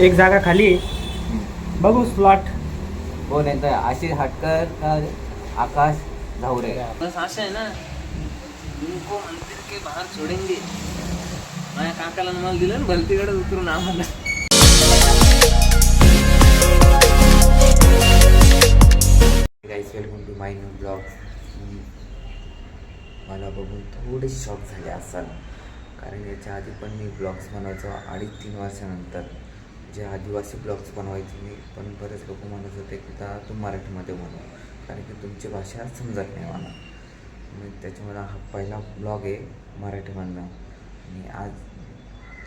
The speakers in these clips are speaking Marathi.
एक जागा खाली बघू स्लॉट. कोण येत आहे? आशिष हटकर का आकाश झावरे? बस असं आहे ना, उनको मंदिर के बाहर छोडेंगे. माझ्या काकाला मला दिलं ना भलतीकडे उतरून आम्हाला. Guys welcome to my new blog. मला बघून थोडे शॉक झाले असाल, कारण याच्या आधी पण मी ब्लॉग्स बनवायचो 2.5-3 वर्षानंतर. जे आदिवासी ब्लॉग्स बनवायचे मी, पण बरेच लोक म्हणत होते की तू मराठीमध्ये बनव, कारण की तुमची भाषा समजत नाही मला. मग त्याच्यामुळे हा पहिला ब्लॉग आहे मराठीमधला. आणि आज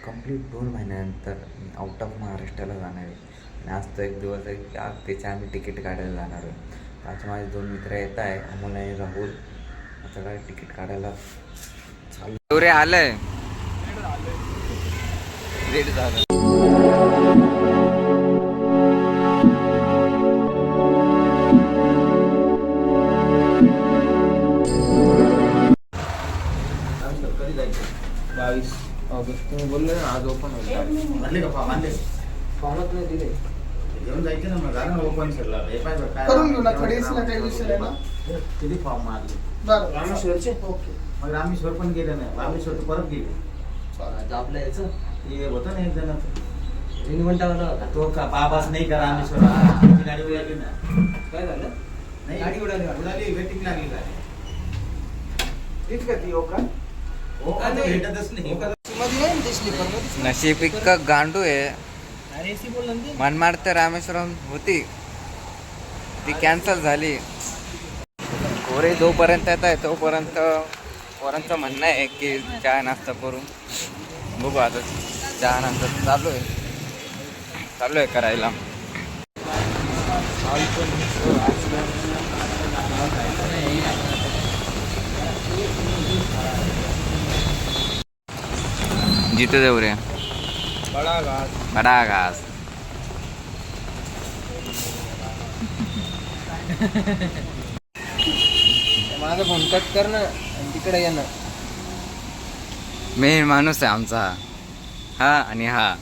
कंप्लीट 2 महिन्यानंतर मी आउट ऑफ महाराष्ट्राला जाणार आहे. आणि आज तो एक दिवस आहे की आज त्याच्या आम्ही तिकीट काढायला जाणार आहे. आज माझे 2 मित्र येत आहे, अमोल आणि राहुल. आता काय तिकीट काढायला चालू रे. आलंय लेट झालं. तुम्ही बोलले ना आज ओपन होईल. आणले का फॉर्म? आणले फॉर्मच नाही दिले. घेऊन जायचे ना, मग झालं ना ओपन सरला. हे पाहिजे काय करून घेऊ ना, थोडीसला काही विषय आहे ना. किती फॉर्म मारले? बरं रामेश्वरचे ओके. मग रामेश्वर पण गेले नाही. रामेश्वर तर परत गेले. जॉबला यायचं ते होतं ना एक जणाचं. रिन्युमेंटाला होता. तो का बाबाच नाही का रामेश्वर? त्याची गाडी उडाली ना. काय झालं? नाही गाडी उडाली वेटिंग लागली गाडी. तीच का ती ओका? हो का? ते भेटतच नाही. मध्ये नाही ते स्लीपर मध्ये. नशीब इतकं गांडू आहे. अरे एसी बोल ना. मनमाड तर रामेश्वरम होती, ती कॅन्सल झाली. कोरे जोपर्यंत येत आहे तोपर्यंत पोरांचं म्हणणं आहे की चहा नाश्ता करू. बघू आता चहा नाश्ता चालू आहे करायला. जिथे जाऊ रे बडा घास. माझा फोन कट कर ना आणि तिकडे ये ना. मेन माणूस आहे आमचा हा. आणि हा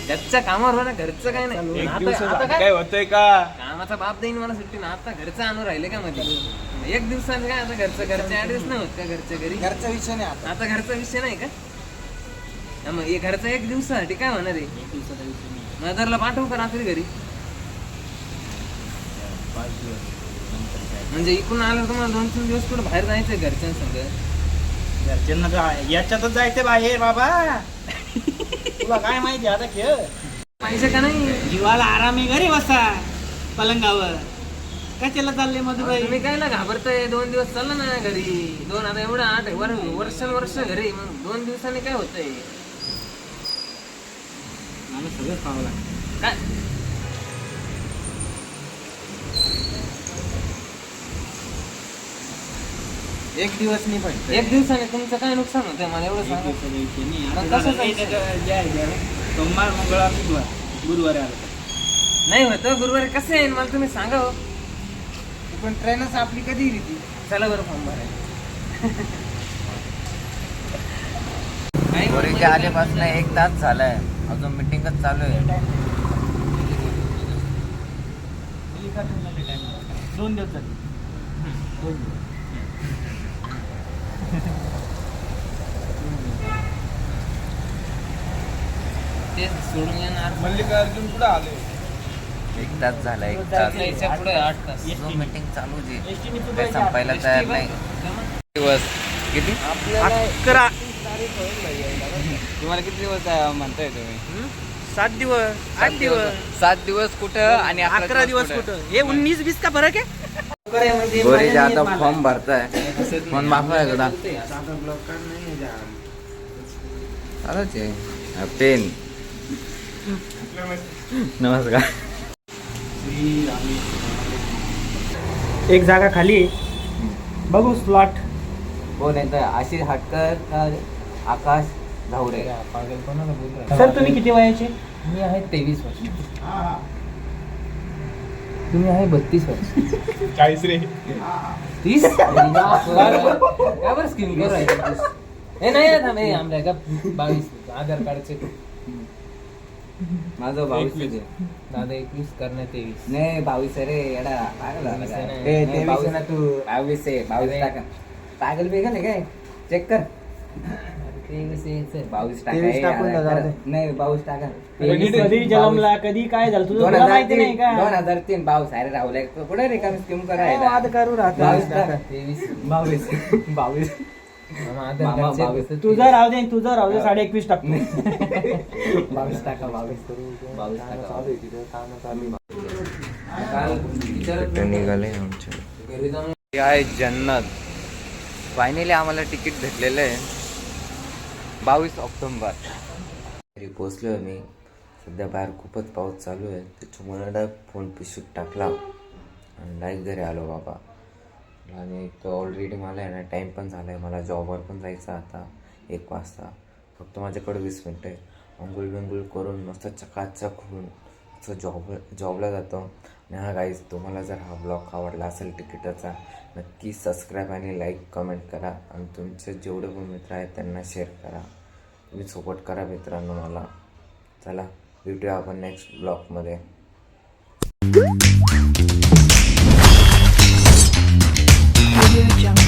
घरच्या कामावर ना, घरचं काय नाही. आता काय होतंय का? कामाचा बाप देईन मला सुट्टी ना. आता घरचं आणून राहिले का मध्ये एक दिवसाने काय? आता घरचे ऍड्रेस नाही होत का घरच्या घरी? घरचा विषय नाही आता. आता घरचा विषय नाही का? मग हे घरचा 1 दिवसासाठी काय होणार आहे? मदरला पाठवू का रात्री घरी? म्हणजे इकडून आलं तुम्हाला 2-3 दिवस कुठं बाहेर जायचंय घरच्यांसंग? घरच्यांना याच्यातच जायचं बाहेर बाबा. तुला काय माहिती आता खेळ पाहिजे का नाही? जीवाला आराम आहे, घरी बसा पलंगावर. कशाला चालले मधुबाई? तुम्ही काय ना घाबरताय? 2 दिवस चाललं ना घरी. आता एवढं 8 वर्ष घरी, मग 2 दिवसांनी काय होतंय? मला सगळंच पाहावं लागतं. काय 1 दिवस नाही पण 1 दिवसाने तुमचं काय नुकसान होतंय मला एवढं सांगा. मग कसं सोमवार मंगळवार बुधवार गुरुवारी आलं नाही होतं गुरुवारी कसं येईल मला तुम्ही सांगा हो. पण ट्रेनच आपली कधी गेली ती? चला बरं फॉर्म भरायला. पोरीच्या आल्यापासून 1 तास झालाय, अजून मिटिंगच चालू आहे. 2 दिवस झाले. तेच सोडून येणार. मल्लिकार्जुन कुठं आले? 1 तास झाला. 1 तास याच्या पुढे 8 तास. मिटिंग चालू आहे, काही संपायला तयार नाही. दिवस किती? आपल्याला 11. तुम्हाला किती दिवस म्हणताय तुम्ही? 7 दिवस 8 दिवस 7 दिवस कुठं आणि 11 दिवस कुठं? हे 19-20 का फरक आहे? गोरेच्या आता फॉर्म भरताय. फोन मागवा एकदा. चालूच आहे. पेन नमस्कार. एक जागा खाली बघू स्लॉट. कोण येत आहे? आशिष हटकर का आकाश झावरे? सर तुम्ही किती वयाचे? मी आहे 23 वर्ष. तुम्ही आहे 32 वर्ष. 40 रे. 30? काय बरं स्कीम करू राहिले? हे नाही आता नाही आमल्या का 22 आधार कार्डचे माझं 22 आहे. दादा 21 करण्यात 23 नाही 22 रे येडा पागल झाला 22 का? नाही. ए, नाही, 22 ना तू 22 आहे 22 अरे. टाका पागल बेगल आहे काय चेक कर 22 टाका 23 ए, टाकून याला द्या, कर. जाऊ नाही 22 टाका कधी जन्मला कधी काय झालं तुझं तुला माहिती नाही का 2003 22 अरे राहुल कुठे रे कमी स्कीम करायला वाद करू राहतो 22 टाका 23 22 आधार मामा, कार्डचे 22. तुझं राहू दे 21 टाकतो 22 टाका 22 टाका निघाले आमच्या घरी जाऊन हे आहे जन्नत फायनली आम्हाला तिकीट भेटलेलं आहे 22 ऑक्टोबर घरी पोचलो मी सध्या बाहेर खूपच पाऊस चालू आहे त्याच्यामुळे डायरेक्ट फोन पिशवीत टाकला आणि डायरेक्ट घरी आलो बाबा आणि तो ऑलरेडी मला आहे ना टाईम पण झाला आहे मला जॉबवर पण जायचं आता 1 वाजता फक्त माझ्याकडे 20 मिनटं आहे अंघोळ बिंघोळ करून मस्त चकाचक होऊन असं जॉबला जातो आणि हा गाईज तुम्हाला जर हा ब्लॉग आवडला असेल तिकीटाचा नक्की सबस्क्राईब आणि लाईक कमेंट करा आणि तुमचे जेवढे पण मित्र आहेत त्यांना शेअर करा तुम्ही सपोर्ट करा मित्रांनो मला चला भेटूया आपण नेक्स्ट ब्लॉगमध्ये Audio Jungle.